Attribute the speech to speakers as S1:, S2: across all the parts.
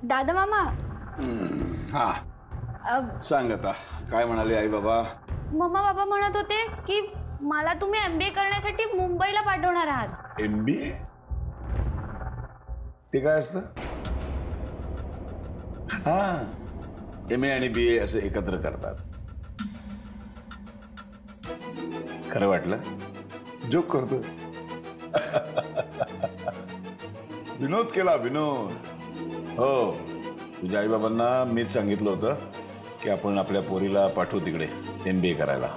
S1: दादा मामा.
S2: हा सांग आता काय म्हणाले आई बाबा.
S1: मम्मा बाबा म्हणत होते की मला तुम्ही MBA करण्यासाठी मुंबईला पाठवणार आहात.
S2: MBA ते काय असतं. हा MA आणि BA असं एकत्र करतात. खरं वाटलं जोक करतो. विनोद केला विनोद. हो तुझ्या आई बाबांना मीच सांगितलं होतं की आपण आपल्या पोरीला पाठवू तिकडे MBA करायला.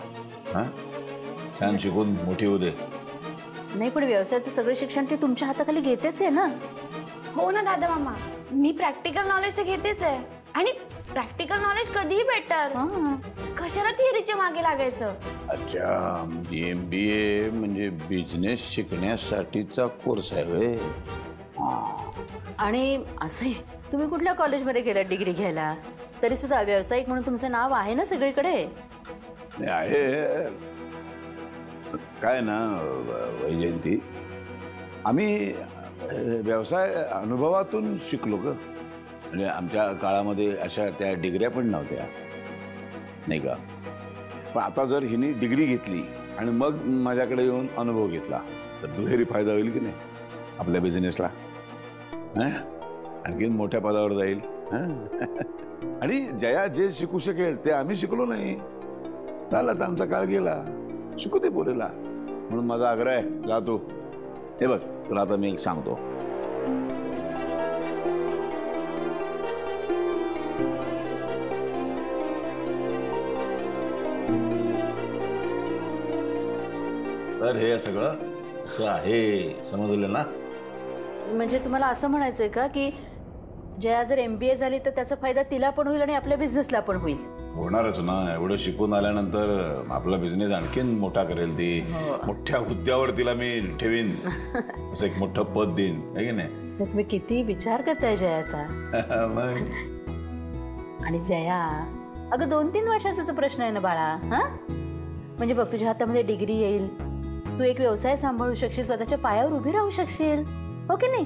S2: हा छान शिकून मोठी होऊ दे.
S3: नाही पण व्यवसायाचं सगळं शिक्षण ते तुमच्या हाताखाली घेतेच आहे ना.
S1: हो ना दादा मामा, मी प्रॅक्टिकल नॉलेज तर घेतेच आहे आणि प्रॅक्टिकल नॉलेज कधीही बेटर. कशाला थिअरीच्या मागे लागायचं.
S2: अच्छा MBA म्हणजे बिझनेस शिकण्यासाठीचा कोर्स आहे होय.
S3: आणि असंही तुम्ही कुठल्या कॉलेजमध्ये गेलात डिग्री घ्यायला तरी सुद्धा व्यावसायिक म्हणून तुमचं नाव आहे ना सगळीकडे.
S2: आहे काय ना वैजयंती, आम्ही व्यवसाय अनुभवातून शिकलो ग. म्हणजे आमच्या काळामध्ये अशा त्या डिग्र्या पण नव्हत्या नाही का. पण आता जर हिने डिग्री घेतली आणि मग माझ्याकडे येऊन अनुभव घेतला तर दुहेरी फायदा होईल की नाही आपल्या बिझनेसला. आणखीन मोठ्या पदावर जाईल. आणि जया जे शिकू शकेल ते आम्ही शिकलो नाही. झाला तर आमचा काळ गेला. शिकू दे पोरीला. म्हणून माझा आग्रह आहे जातो. हे बघ तुला आता मी एक सांगतो. तर हे सगळं असं आहे समजलं ना.
S3: म्हणजे तुम्हाला असं म्हणायचंय का की जया जर MBA झाली तर त्याचा फायदा तिला पण होईल आणि आपल्या बिझनेसला पण होईल.
S2: होणारच ना. एवढं शिकून आल्यानंतर आपला बिझनेस आणखीन मोठा करेल ती. मोठ्या हुद्द्यावर तिला मी ठेवीन. असं एक मोठं पद देईन आहे की नाही.
S3: तुम्ही किती विचार करताय जयाचा. आणि जया अगं 2-3 वर्षाचा प्रश्न आहे ना बाळा. हा म्हणजे बघ तुझ्या हातामध्ये डिग्री येईल, तू एक व्यवसाय सांभाळू शकशील, स्वतःच्या पायावर उभी राहू शकशील. हो की नाही.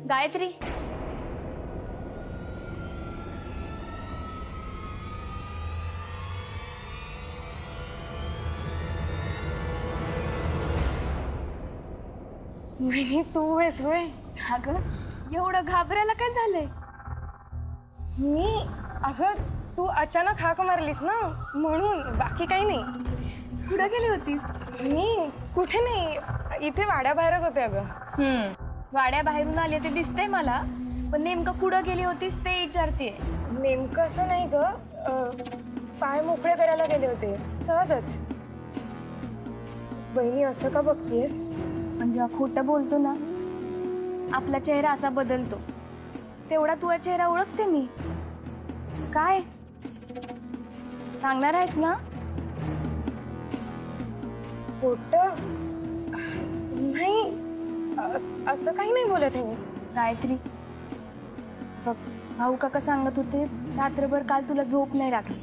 S1: गायत्री
S4: वहिनी तू आहेस होय.
S1: अगं एवढं घाबरायला काय झालंय.
S4: मी अगं तू अचानक हाक मारलीस ना म्हणून, बाकी काही नाही.
S1: कुठं गेली होतीस.
S4: मी कुठे नाही, इथे वाड्याबाहेरच होते. अगं
S1: वाड्याबाहेरून आली ते दिसतंय मला, पण नेमकं कुठं गेली होतीस ते विचारतेय.
S4: नेमकं असं नाही ग, पाय मोकळे करायला गेले होते सहजच. बहिणी असं का बघतीयस.
S1: म्हणजे खोटं बोलतो ना आपला चेहरा असा बदलतो तेवढा तुझा चेहरा ओळखते मी. काय सांगणार आहेस ना.
S4: खोटं नाही, असं काही नाही बोलत आहे मी.
S1: गायत्री बघ, भाऊ काका सांगत होते रात्रभर काल तुला झोप नाही लागली.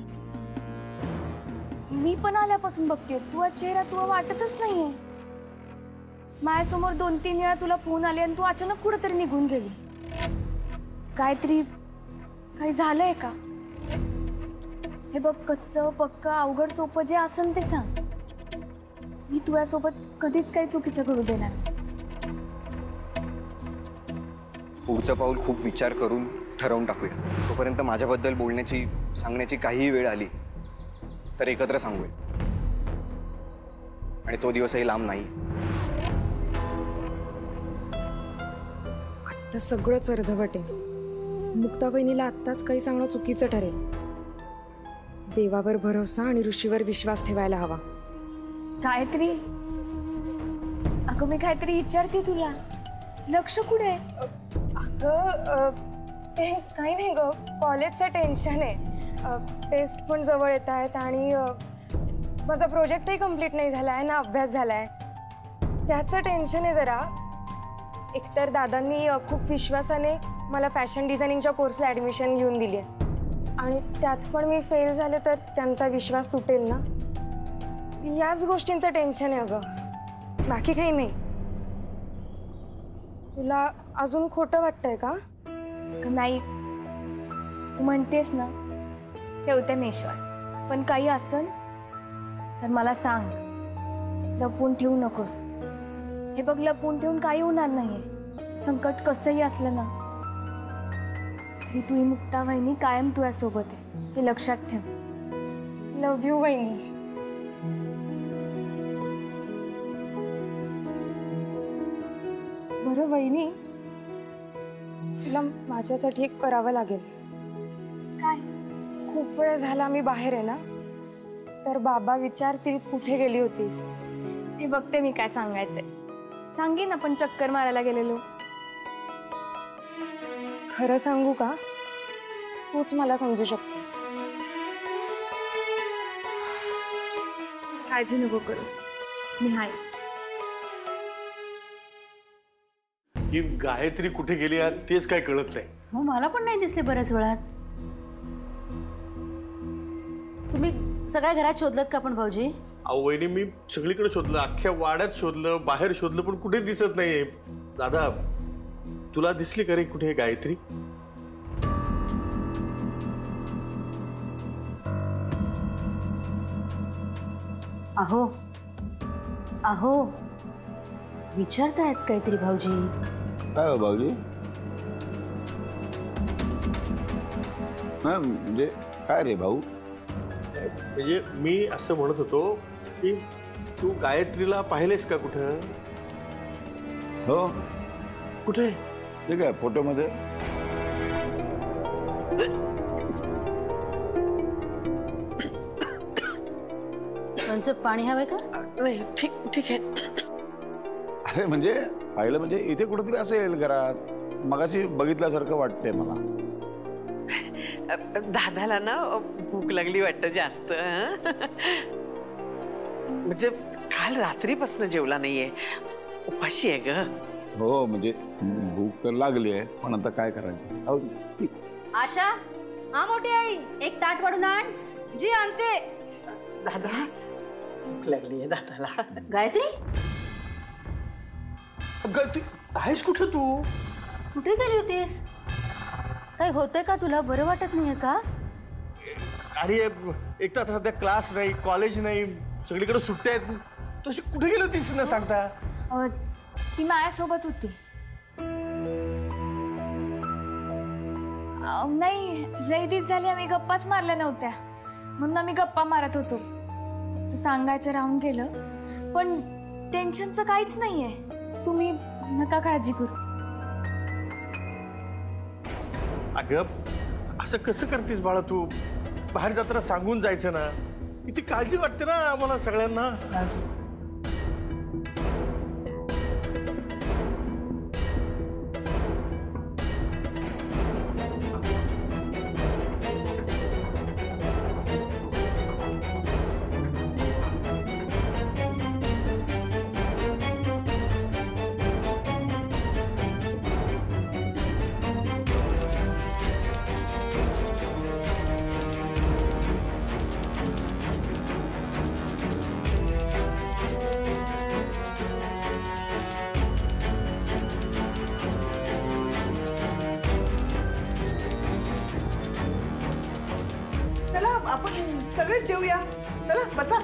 S1: मी पण आल्यापासून बघते तुझा चेहरा तुला वाटतच नाहीये. माझ्यासमोर 2-3 वेळा तुला फोन आले आणि तू अचानक कुठेतरी निघून गेली. गायत्री काही झालंय का. हे बघ कच्चं पक्क अवघड सोपं जे असेल ते सांग. मी तुझ्यासोबत कधीच काही चुकीचं घडू देणार.
S5: पुढचं पाऊल खूप विचार करून ठरवून टाकूया. तोपर्यंत माझ्याबद्दल बोलण्याची सांगण्याची काहीही वेळ आली तर एकत्र सांगूया. आणि तो दिवसही लांब नाही.
S4: आता सगळंच अर्धवट आहे. मुक्ता बहिणीला आत्ताच काही सांगणं चुकीचं ठरेल. देवावर भरोसा आणि ऋषीवर विश्वास ठेवायला हवा.
S1: गायत्री अगं मी काहीतरी विचारते तुला, लक्ष कुठे.
S4: अगं ते काही नाही ग, कॉलेजचं टेन्शन आहे. टेस्ट पण जवळ येत आहेत आणि माझा प्रोजेक्टही कम्प्लीट नाही झाला आहे ना अभ्यास झाला आहे. त्याचं टेन्शन आहे जरा. एकतर दादांनी खूप विश्वासाने मला फॅशन डिझायनिंगच्या कोर्सला ॲडमिशन घेऊन दिली आहे. आणि त्यात पण मी फेल झाले तर त्यांचा विश्वास तुटेल ना, याच गोष्टींचं टेन्शन आहे अगं, बाकी काही नाही. तुला अजून खोटं वाटतंय का?
S1: नाही, तू म्हणतेस ना, ठेवते मी विश्वास. पण काही असेल तर मला सांग, लपवून ठेवू नकोस. हे बघ, लपवून ठेवून काही होणार नाहीये. संकट कसंही असलं ना तरी तुझी मुक्ता वहिनी कायम तुझ्यासोबत आहे, हे लक्षात ठेव.
S4: लव्ह यू वहिनी. बरं वहिनी, तुला माझ्यासाठी एक करावं लागेल.
S1: काय?
S4: खूप वेळ झाला मी बाहेर आहे ना, तर बाबा विचारतील कुठे गेली होतीस.
S1: हे बघते मी काय सांगायचंय. सांगेन आपण चक्कर मारायला गेलेलो.
S4: खरं सांगू का? तूच मला समजू शकतेस.
S1: काळजी नको करूस, मी हाय.
S6: ही गायत्री कुठे गेली यार तेच काय कळत नाही.
S3: हो, मला पण नाही दिसले बऱ्याच वेळात. तुम्ही सगळ्या घरात शोधलत का पण भाऊजी?
S6: अहो वहिनी, मी सगळीकडे शोधलं, अख्ख्या वाड्यात शोधलं, बाहेर शोधलं, पण कुठे दिसत नाहीये. दादा, तुला दिसली का रे कुठे गायत्री?
S3: अहो अहो, विचारतायत काहीतरी भाऊजी.
S2: काय हो भाऊजी? म्हणजे काय रे भाऊ?
S6: म्हणजे मी असं म्हणत होतो की तू गायत्रीला पाहिलेस का कुठं?
S2: हो.
S6: कुठे?
S2: ठीक आहे, फोटोमध्ये.
S3: त्यांचं पाणी हवंय का?
S6: नाही, ठीक ठीक आहे.
S2: अरे म्हणजे पाहिलं म्हणजे इथे कुठेतरी असेल घरात. मगाशी बघितल्यासारखं वाटतंय मला.
S7: दादाला ना भूक लागली वाटतं जास्त. म्हणजे काल रात्रीपासून जेवला नाहीये, उपाशी आहे ग.
S2: हो म्हणजे भूक तर लागली आहे, पण आता काय करायचं. हो, ठीक.
S3: आशा, हा मोठी आई, एक ताट वाढून आण.
S7: जी आणते. दादा भूक लागली आहे दादाला.
S3: गायत्री,
S6: गायत्री आहेस कुठे तू?
S3: कुठे गेली होतीस? काही होतंय का तुला? बरं वाटत नाहीये का?
S6: आणि एक तर सध्या क्लास नाही, कॉलेज नाही, सगळीकडे सुट्ट्या आहेत. तशी कुठे गेली होतीस न सांगता?
S1: ती माझ्यासोबत होती. नाही, लई दिवस झाले आम्ही गप्पाच मारल्या नव्हत्या, म्हणून आम्ही गप्पा मारत होतो. सांगायचं राहून गेलं, पण टेन्शनचं काहीच नाहीये. तुम्ही नका काळजी करू.
S6: अगं असं कसं करतेस बाळा तू? बाहेर जाताना सांगून जायचं ना. किती काळजी वाटते ना आम्हाला सगळ्यांना.
S7: चला आपण सगळेच जेवूया. चला बसा.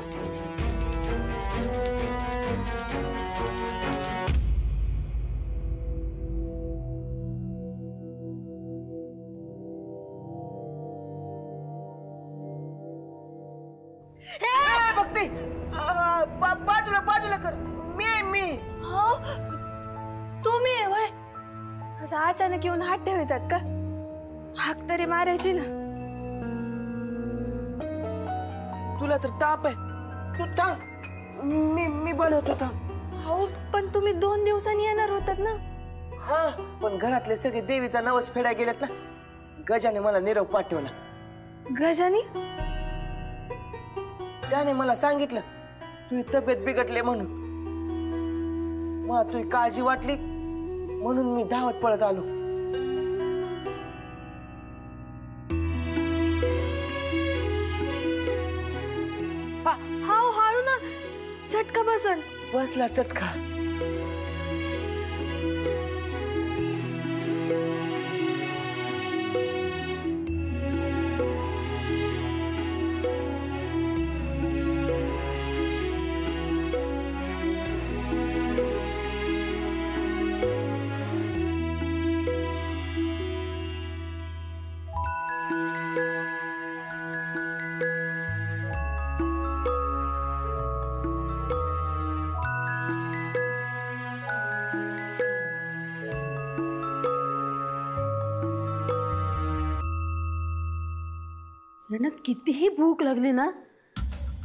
S7: बघते, बाजूला बाजूला कर. मी
S1: हो, तुम्ही आहे व्हय? असं अचानक येऊन हात ठेवतात का? हाक तरी मारायची ना.
S7: तुला तर ताप आहे. तू थांब, मी बनवतो थांब.
S1: हो, पण तुम्ही 2 दिवसांनी येणार होतात ना.
S7: हा, पण घरातले सगळे देवीचा नवस फेडायला गेलेत ना. गजाने मला निरोप पाठवला.
S1: गजानी?
S7: त्याने मला सांगितलं तुझी तब्येत बिघडले म्हणून. मला तुझी काळजी वाटली म्हणून मी धावत पळत आलो.
S1: बसन.
S7: बसला चटका.
S3: यांना कितीही भूक लागली ना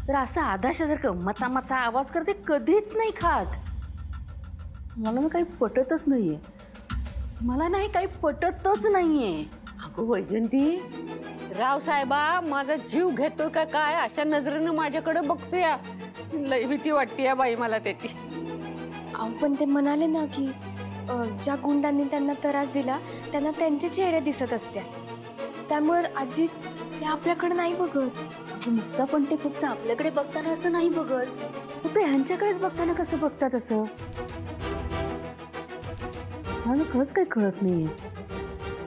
S3: तर असं आदाशासारखं मचा मचा आवाज करते, कधीच नाही खात. मला ना काही पटतच नाहीये, मला नाही काही पटतच नाहीये.
S8: अगं वैजंती, रावसाहेबा माझा जीव घेतोय का काय अशा नजरेनं माझ्याकडे बघतोय. लय भीती वाटते बाई मला त्याची.
S1: अहो पण ते म्हणाले ना की ज्या गुंडांनी त्यांना त्रास दिला त्यांना त्यांचे चेहरे दिसत असतात, त्यामुळे आजी ते आपल्याकडे नाही बघत.
S3: मुक्ता पण ते फक्त आपल्याकडे बघताना असं नाही बघत, फक्त ह्यांच्याकडेच बघताना कसं बघतात असं. मला खरंच काही कळत नाहीये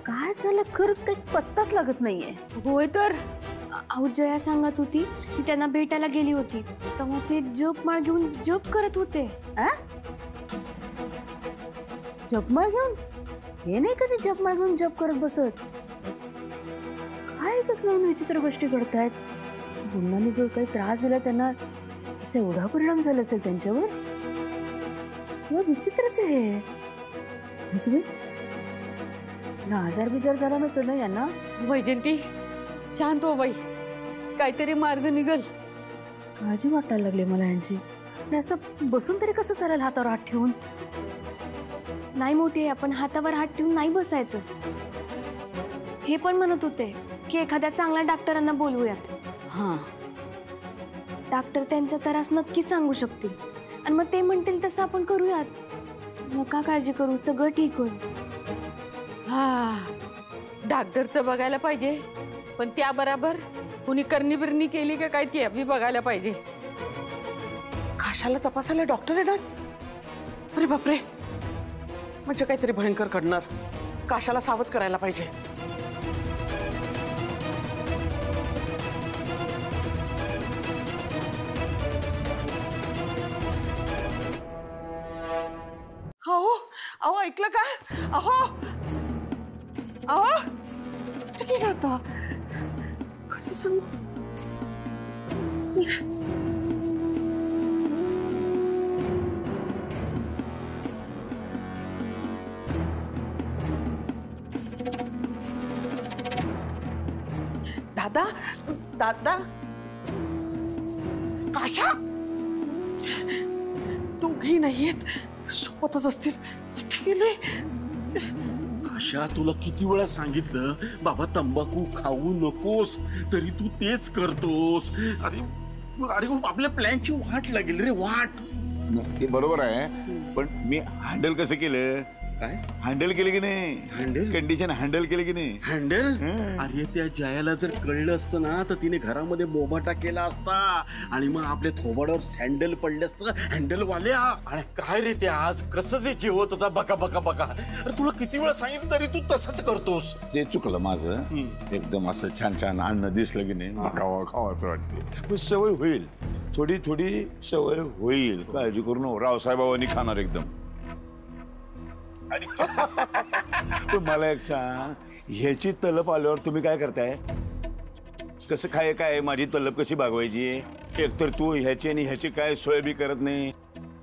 S3: काय झालं, खरंच काही पत्ताच लागत नाहीये.
S8: होय तर
S1: अहो जया सांगत होती ती त्यांना भेटायला गेली होती तेव्हा ते जपमाळ घेऊन जप करत होते.
S3: जपमाळ घेऊन? हे नाही कधी जपमाळ घेऊन जप करत बसत. काय नवीन विचित्र गोष्टी घडतायत. गुंडांनी जो काही त्रास दिला त्यांना त्याचा एवढा परिणाम झाला असेल त्यांच्यावर. विचित्रच आहे. आजार बिजार झाला नसेल ना यांना.
S8: वैजंती शांत हो बाई, काहीतरी मार्ग निघल.
S3: काळजी वाटायला लागली मला यांची. असं बसून तरी कसं चालेल हातावर हात ठेवून.
S1: नाही मोठी, आपण हातावर हात ठेवून नाही बसायचं. हे पण म्हणत होते की एखाद्या चांगल्या डॉक्टरांना बोलवूयात.
S3: हा,
S1: डॉक्टर त्यांचा त्रास नक्की सांगू शकतील आणि मग ते म्हणतील तसं आपण करूयात. नका काळजी करू, सगळं ठीक होईल.
S8: हा, डॉक्टरचं बघायला पाहिजे, पण त्याबरोबर कुणी करणी बिरणी केली का काय ती बी बघायला पाहिजे.
S7: कशाला तपासायला डॉक्टर येणार? अरे बापरे, म्हणजे काहीतरी भयंकर घडणार. काशाला सावध करायला पाहिजे. अहो अहो ऐकलं का? अहो अहो ठीक आहे आता कसं सांगू. दादा दादा काशा दोघेही नाहीयेत, सोबतच असतील.
S9: काशा, तुला किती वेळा सांगितलं बाबा तंबाखू खाऊ नकोस, तरी तू तेच करतोस. अरे अरे आपल्या प्लॅनची वाट लागेल रे, वाट.
S2: ते बरोबर आहे, पण मी हँडल कसं केलं?
S9: काय
S2: हँडल केलं की नाही?
S9: हँडल
S2: कंडिशन हँडल केलं की नाही?
S9: हँडल? अरे त्या जयाला जर कळलं असतं ना तर तिने घरामध्ये बोबाटा केला असता आणि मग आपल्या थोबाडावर सँडल पडले असतं हँडल वाल्या.
S6: आणि काय रे ते आज कसं ते जेवत होता बका बका बका. अरे तुला किती वेळा सांगितलं तरी तू तसंच करतोस.
S2: ते चुकलं माझं. एकदम असं छान छान अन्न दिसलं की नाही खावा खावाचं वाटते. पण सवय होईल, थोडी थोडी सवय होईल. काळजी करू नको, रावसाहेबांनी खाणार एकदम. पण मला एक सांग, ह्याची तलप आल्यावर तुम्ही काय करताय? कसं काय माझी तलप कशी भागवायची? एकतर तू ह्याची आणि ह्याची काय सोय बी करत नाही,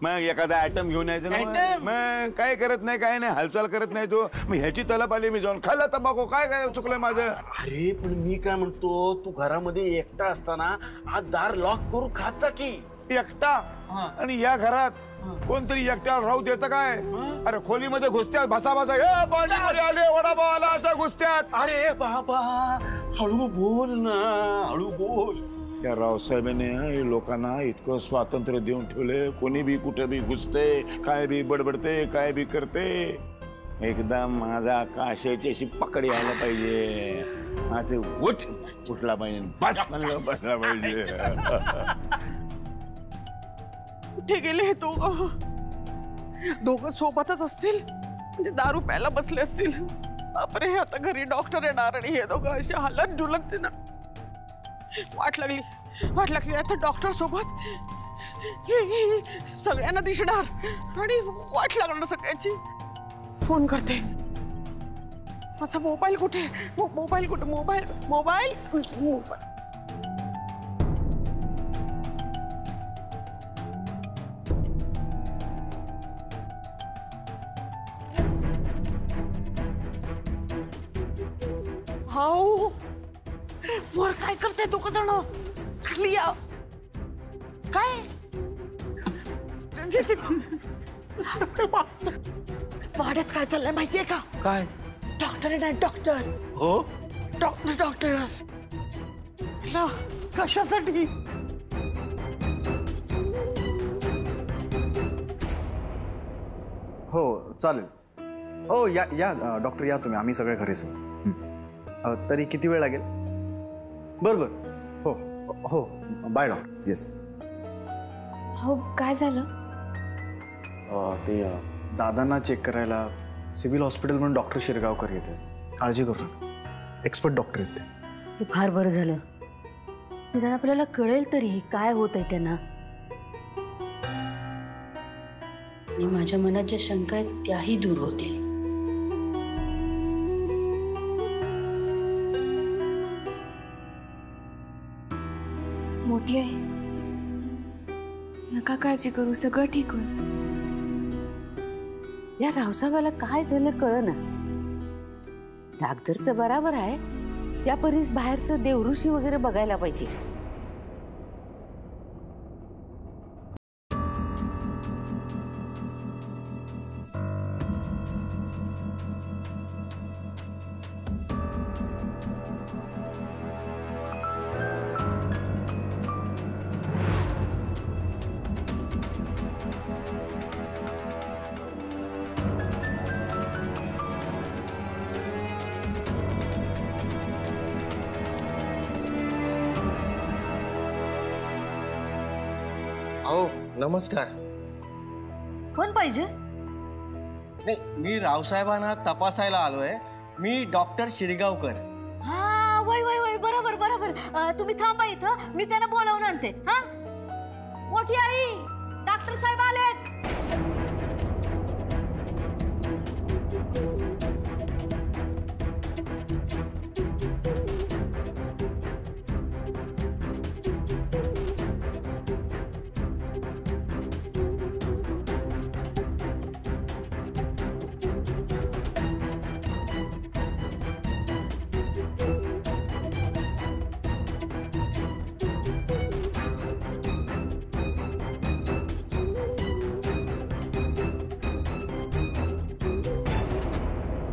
S2: मग एखादा आयटम घेऊन यायचं ना, मग काय करत नाही, काय नाही, हालचाल करत नाही तू. मग ह्याची तलप आली, मी जाऊन खाल्ला तंबाखू. काय चुकलंय माझं?
S9: अरे पण मी काय म्हणतो, तू घरामध्ये एकटा असताना आज दार लॉक करू खात जा की.
S2: एकटा? आणि या घरात कोणतरी एकट्यावर राहू देतं काय? अरे खोलीमध्ये घुसत्यात भासा भासा, आले वडापाव आला असा घुसत्यात.
S9: अरे बाबा हळू बोल ना, हळू बोल.
S2: या रावसाहेबांनी लोकांना इतकं स्वातंत्र्य देऊन ठेवले, कोणी बी कुठे बी घुसते, काय बी बडबडते, काय बी करते. एकदा माझा काशाची अशी पकड यायला पाहिजे, माझे उठला पाहिजे, बस म्हणलं बसला पाहिजे.
S7: कुठे गेले हे दोघं सोबतच असतील, म्हणजे दारू प्यायला बसले असतील. बापरे, आता घरी डॉक्टर येणार आणि हे दोघं असे हालत डुलत ना. वाट लागली आता डॉक्टर सोबत सगळ्यांना दिसणार आणि वाट लागणार सगळ्यांची. फोन करते. माझा मोबाईल कुठे? मोबाईल. हाऊ, वर काय करते दोघं जण? खाली या. काय वाड्यात काय चाललंय माहितीये का?
S6: काय?
S7: डॉक्टर आहे ना, डॉक्टर.
S6: हो,
S7: डॉक्टर कशासाठी?
S5: हो चालेल. हो या डॉक्टर या तुम्ही, आम्ही सगळे घरीच. तरी किती वेळ लागेल? बरं. हो बाय डॉक्टर. येस.
S1: हो, काय झालं?
S5: ते दादांना चेक करायला सिव्हिल हॉस्पिटल म्हणून डॉक्टर शिरगावकर येते. काळजी करू नका, एक्सपर्ट डॉक्टर येते.
S3: हे फार बरं झालं. निदान आपल्याला कळेल तरी काय होत आहे त्यांना. आणि माझ्या मनात ज्या शंका आहेत त्याही दूर होतील.
S1: मोठी आहे, नका काळजी करू, सगळं ठीक होईल.
S8: या रावसाहेबाला काय झालं कळना. डाक्टरचं बराबर आहे, त्या परीस बाहेरचं देवऋषी वगैरे बघायला पाहिजे.
S6: नमस्कार.
S3: कोण पाहिजे?
S10: नाही, मी रावसाहेबांना तपासायला आलोय. मी डॉक्टर शिरगावकर.
S3: हा, वय बरोबर. तुम्ही थांबा इथं, मी त्यांना बोलावून आणते. हा, मोठी आई, डॉक्टर साहेब आलेत.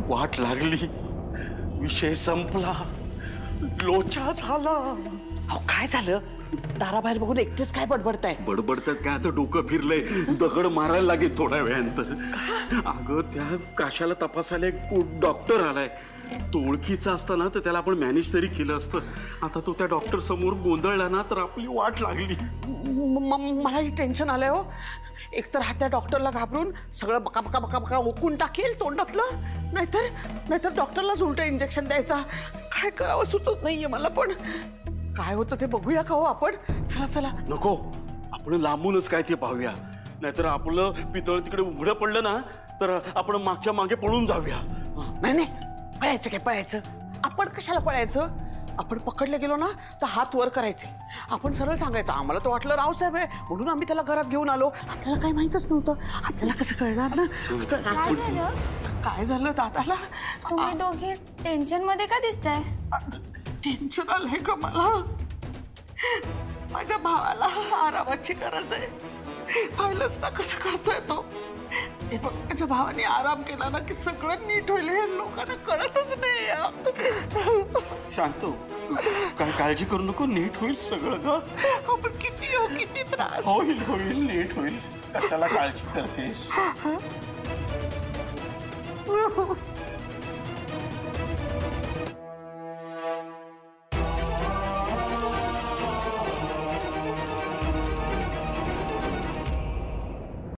S9: वाट लागली, विषय संपला, लोचा झाला.
S7: अहो काय झालं? दाराबाहेर बघून एकटेच काय बडबडताय?
S9: बडबडतात काय, आता डोकं फिरलंय, दगड मारायला लागेल थोड्या वेळानंतर. अगं त्या काशाला तपासायला एक डॉक्टर आलाय. तो ओळखीचा असताना तर त्याला आपण मॅनेज तरी केलं असतं. आता तो त्या डॉक्टर समोर गोंधळला ना तर आपली वाट लागली.
S7: मलाही टेन्शन आलंय हो. एकतर हा त्या डॉक्टरला घाबरून सगळं बका ओकून टाकेल तोंडातलं, नाहीतर डॉक्टरलाच उलट इंजेक्शन द्यायचा. काय करावं सुचत नाहीये मला. पण काय होतं ते बघूया का हो आपण? चला.
S9: नको, आपण लांबूनच काय ते पाहूया. नाहीतर आपलं पितळ तिकडे उघडं पडलं ना तर आपण मागच्या मागे पळून जाऊया.
S7: नाही, पळायचं. आपण कशाला पळायचं? आपण पकडले गेलो ना तर हात वर करायचे. आपण सरळ सांगायचं आम्हाला तर वाटलं रावसाहेब आहे म्हणून आम्ही त्याला घरात घेऊन आलो. आपल्याला काही माहितच नव्हतं. आपल्याला कसं कळणार ना? काय झालं दादाला?
S1: तुम्ही दोघे टेन्शन मध्ये का दिसताय?
S7: टेन्शन आलंय का मला? माझ्या भावाला आरामाची गरज आहे. पाहिलंच ना कसं करतोय तो. हे बघ, माझ्या भावाने आराम केला ना की सगळं नीट होईल. हे लोकांना कळतच नाही.
S9: शांत हो, काय काळजी करू नको, नीट होईल सगळं ग.
S7: आपण किती त्रास.
S9: होईल नीट होईल. कशाला काळजी करतेस?